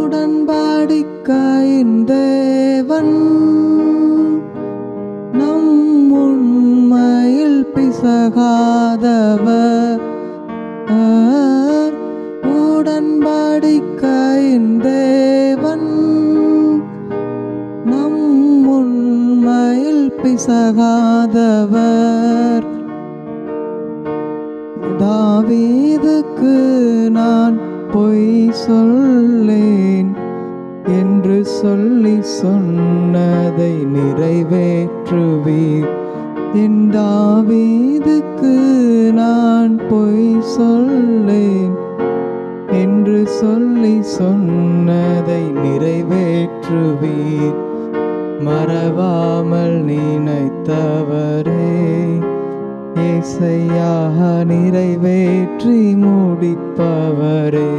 உடன்படிக்கையின் தேவன் நம் உண்மையில் பிசகாதவர். உடன்படிக்கையின் தேவன் நம் உண்மையில் பிசகாதவர். தாவீதுக்கு நான் பொய் சொல்லேன் என்று சொல்லி சொன்னதை நிறைவேற்றுவீர். என் தாவீதுக்கு நான் பொய் சொல்லேன் என்று சொல்லி சொன்னதை நிறைவேற்றுவீர். மறவாமல் நினைத்தவரே ஏசையா நிறைவேற்றி முடிப்பவரே.